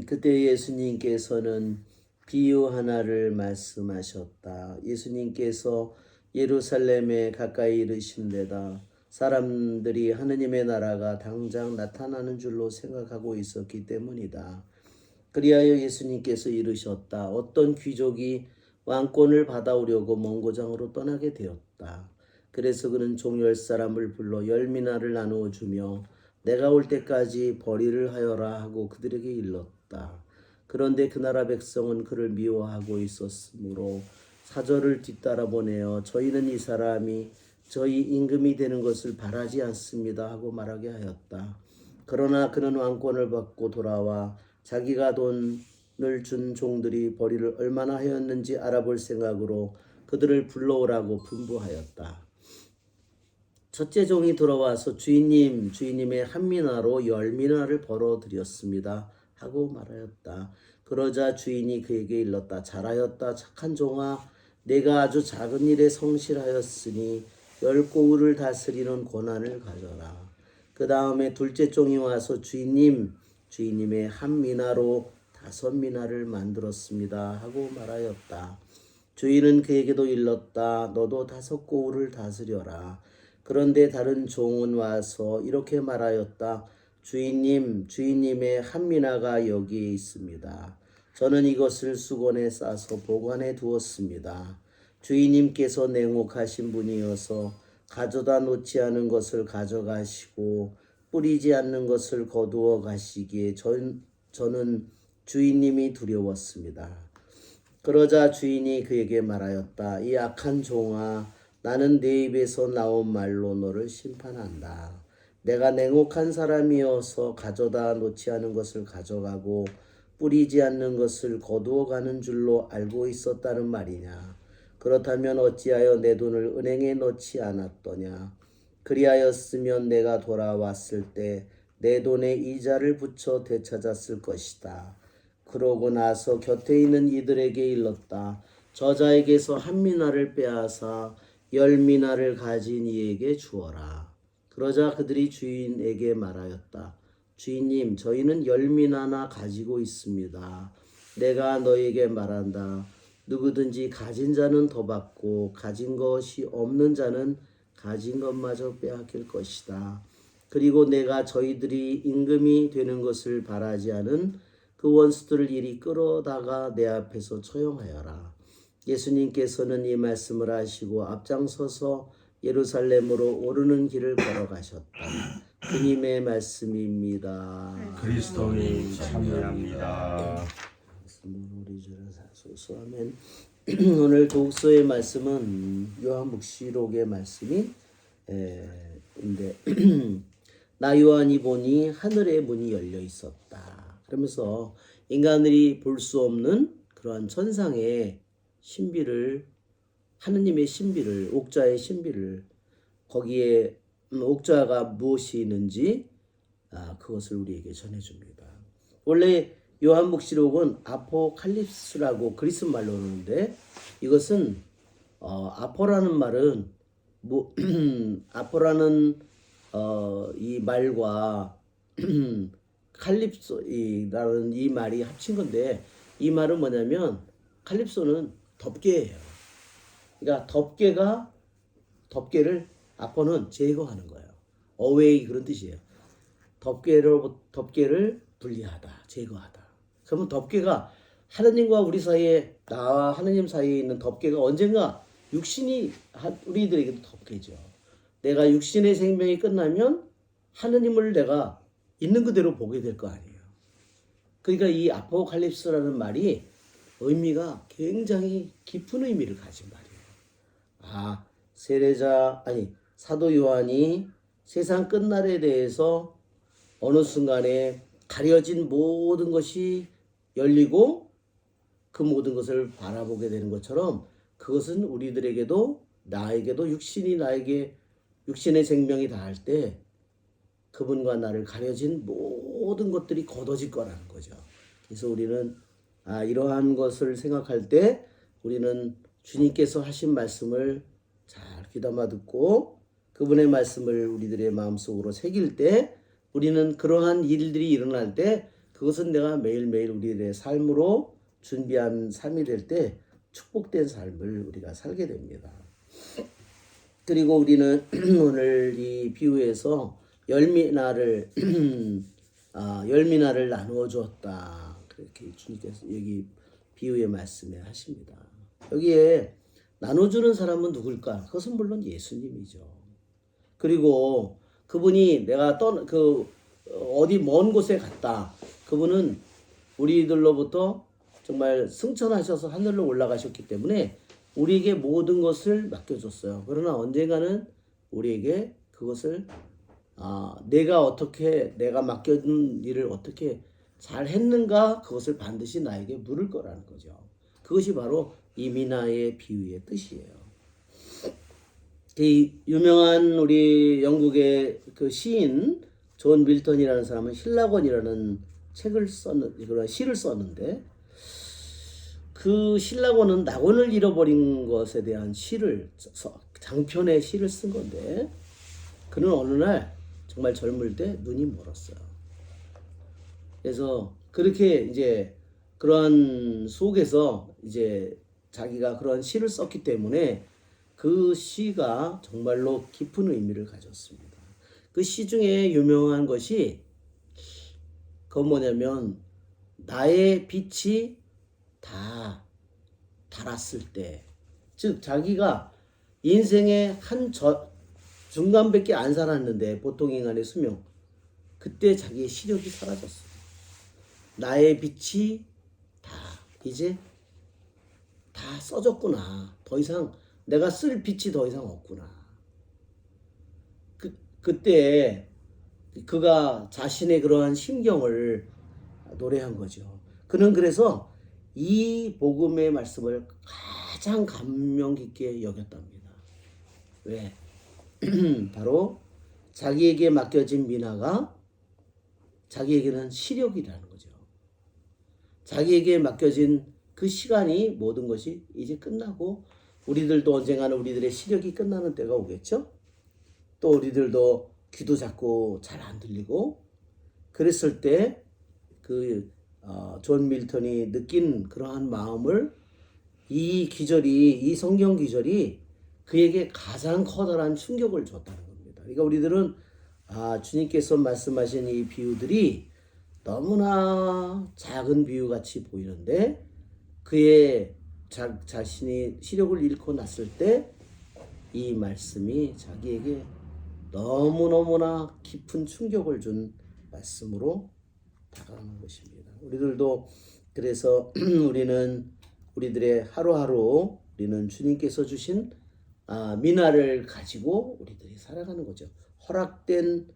그때 예수님께서는 비유 하나를 말씀하셨다. 예수님께서 예루살렘에 가까이 이르신 데다 사람들이 하느님의 나라가 당장 나타나는 줄로 생각하고 있었기 때문이다. 그리하여 예수님께서 이르셨다. 어떤 귀족이 왕권을 받아오려고 먼 고장으로 떠나게 되었다. 그래서 그는 종 10사람을 불러 10미나를 나누어 주며 내가 올 때까지 벌이를 하여라 하고 그들에게 일렀다. 그런데 그 나라 백성은 그를 미워하고 있었으므로 사절을 뒤따라 보내어 저희는 이 사람이 저희 임금이 되는 것을 바라지 않습니다 하고 말하게 하였다. 그러나 그는 왕권을 받고 돌아와 자기가 돈을 준 종들이 벌이를 얼마나 하였는지 알아볼 생각으로 그들을 불러오라고 분부하였다. 첫째 종이 들어와서 주인님의 한 미나로 10미나를 벌어들였습니다 하고 말하였다. 그러자 주인이 그에게 일렀다. 잘하였다 착한 종아, 내가 아주 작은 일에 성실하였으니 10고을을 다스리는 권한을 가져라. 그 다음에 둘째 종이 와서 주인님의 한 미나로 5미나를 만들었습니다 하고 말하였다. 주인은 그에게도 일렀다. 너도 5고을을 다스려라. 그런데 다른 종은 와서 이렇게 말하였다. 주인님의 한 미나가 여기에 있습니다. 저는 이것을 수건에 싸서 보관해 두었습니다. 주인님께서 냉혹하신 분이어서 가져다 놓지 않은 것을 가져가시고 뿌리지 않는 것을 거두어 가시기에 저는 주인님이 두려웠습니다. 그러자 주인이 그에게 말하였다. 이 악한 종아, 나는 내 입에서 나온 말로 너를 심판한다. 내가 냉혹한 사람이어서 가져다 놓지 않은 것을 가져가고 뿌리지 않는 것을 거두어 가는 줄로 알고 있었다는 말이냐. 그렇다면 어찌하여 내 돈을 은행에 넣지 않았더냐. 그리하였으면 내가 돌아왔을 때 내 돈에 이자를 붙여 되찾았을 것이다. 그러고 나서 곁에 있는 이들에게 일렀다. 저자에게서 한 미나를 빼앗아 10미나를 가진 이에게 주어라. 그러자 그들이 주인에게 말하였다. 주인님, 저희는 10미나나 가지고 있습니다. 내가 너에게 말한다. 누구든지 가진 자는 더 받고 가진 것이 없는 자는 가진 것마저 빼앗길 것이다. 그리고 내가 저희들이 임금이 되는 것을 바라지 않은 그 원수들을 이리 끌어다가 내 앞에서 처형하여라. 예수님께서는 이 말씀을 하시고 앞장서서 예루살렘으로 오르는 길을 걸어가셨다. 주님의 말씀입니다. 그리스도님 참여합니다. 우리 주를 사소서 아멘. 오늘 독서의 말씀은 요한복시록의 말씀이 인데 나 요한이 보니 하늘의 문이 열려 있었다. 그러면서 인간들이 볼 수 없는 그러한 천상의 신비를, 하느님의 신비를, 옥자의 신비를, 거기에 옥자가 무엇이 있는지 그것을 우리에게 전해줍니다. 원래 요한복시록은 아포칼립스라고 그리스 말로 하는데, 이것은 아포라는 말은 아포라는 이 말과 칼립소라는 이 말이 합친 건데, 이 말은 뭐냐면 칼립소는 덮개예요. 그러니까 덮개를 아포는 제거하는 거예요. 어웨이 그런 뜻이에요. 덮개를 분리하다, 제거하다. 그러면 덮개가 하느님과 우리 사이에, 나와 하느님 사이에 있는 덮개가 언젠가 육신이 우리들에게도 덮개죠. 내가 육신의 생명이 끝나면 하느님을 내가 있는 그대로 보게 될 거 아니에요. 그러니까 이 아포칼립스라는 말이 의미가 굉장히 깊은 의미를 가진 말이에요. 사도 요한이 세상 끝날에 대해서 어느 순간에 가려진 모든 것이 열리고 그 모든 것을 바라보게 되는 것처럼, 그것은 우리들에게도, 나에게도, 육신의 생명이 다할 때 그분과 나를 가려진 모든 것들이 걷어질 거라는 거죠. 그래서 우리는 이러한 것을 생각할 때 우리는 주님께서 하신 말씀을 잘 귀담아 듣고 그분의 말씀을 우리들의 마음속으로 새길 때, 우리는 그러한 일들이 일어날 때 그것은 내가 매일매일 우리들의 삶으로 준비한 삶이 될 때 축복된 삶을 우리가 살게 됩니다. 그리고 우리는 오늘 이 비유에서 열미나를 열미나를 나누어 주었다. 그렇게 주님께서 여기 비유의 말씀에 하십니다. 여기에 나눠주는 사람은 누굴까? 그것은 물론 예수님이죠. 그리고 그분이 내가 어디 먼 곳에 갔다. 그분은 우리들로부터 정말 승천하셔서 하늘로 올라가셨기 때문에 우리에게 모든 것을 맡겨줬어요. 그러나 언젠가는 우리에게 그것을 내가 맡겨준 일을 어떻게 잘 했는가 그것을 반드시 나에게 물을 거라는 거죠. 그것이 바로 이 미나의 비유의 뜻이에요. 이 유명한 우리 영국의 그 시인 존 밀턴이라는 사람은 신라권이라는 그런 시를 썼는데 그 신라권은 낙원을 잃어버린 것에 대한 장편의 시를 쓴 건데 그는 어느 날 정말 젊을 때 눈이 멀었어요. 그래서 그렇게 이제 그러한 속에서 이제 자기가 그런 시를 썼기 때문에 그 시가 정말로 깊은 의미를 가졌습니다. 그 시 중에 유명한 것이 그건 뭐냐면 나의 빛이 다 달았을 때, 즉 자기가 인생의 중간밖에 안 살았는데 보통 인간의 수명 그때 자기의 시력이 사라졌어요. 나의 빛이 이제 다 써졌구나. 더 이상 내가 쓸 빛이 더 이상 없구나. 그때 그가 자신의 그러한 심경을 노래한 거죠. 그는 그래서 이 복음의 말씀을 가장 감명 깊게 여겼답니다. 왜? 바로 자기에게 맡겨진 미나가 자기에게는 시력이라는 거죠. 자기에게 맡겨진 그 시간이 모든 것이 이제 끝나고 우리들도 언젠가는 우리들의 시력이 끝나는 때가 오겠죠. 또 우리들도 귀도 자꾸 잘 안 들리고 그랬을 때 존 밀턴이 느낀 그러한 마음을 이 성경 기절이 그에게 가장 커다란 충격을 줬다는 겁니다. 그러니까 우리들은 주님께서 말씀하신 이 비유들이 너무나 작은 비유같이 보이는데 그의 자신이 시력을 잃고 났을 때 이 말씀이 자기에게 너무너무나 깊은 충격을 준 말씀으로 다가오는 것입니다. 우리들도 그래서 우리들의 하루하루 우리는 주님께서 주신 미나를 가지고 우리들이 살아가는 거죠. 허락된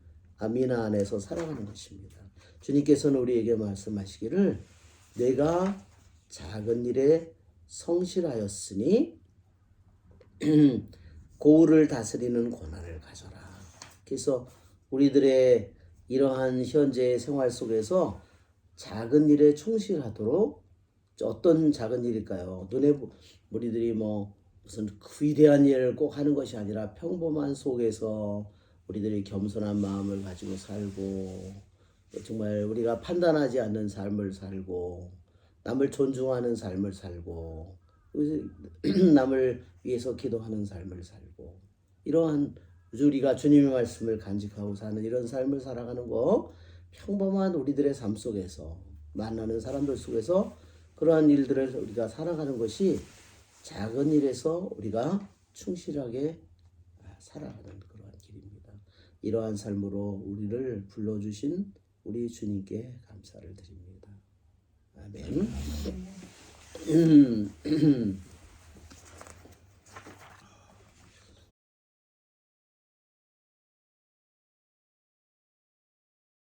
미나 안에서 살아가는 것입니다. 주님께서는 우리에게 말씀하시기를 내가 작은 일에 성실하였으니 고을을 다스리는 고난을 가져라. 그래서 우리들의 이러한 현재의 생활 속에서 작은 일에 충실하도록 어떤 작은 일일까요? 우리들이 무슨 위대한 일을 꼭 하는 것이 아니라 평범한 속에서 우리들이 겸손한 마음을 가지고 살고 정말 우리가 판단하지 않는 삶을 살고 남을 존중하는 삶을 살고 남을 위해서 기도하는 삶을 살고 이러한 우리가 주님의 말씀을 간직하고 사는 이런 삶을 살아가는 거 평범한 우리들의 삶 속에서 만나는 사람들 속에서 그러한 일들을 우리가 살아가는 것이 작은 일에서 우리가 충실하게 살아가는 그러한 길입니다. 이러한 삶으로 우리를 불러주신 우리 주님께 감사를 드립니다. 아멘.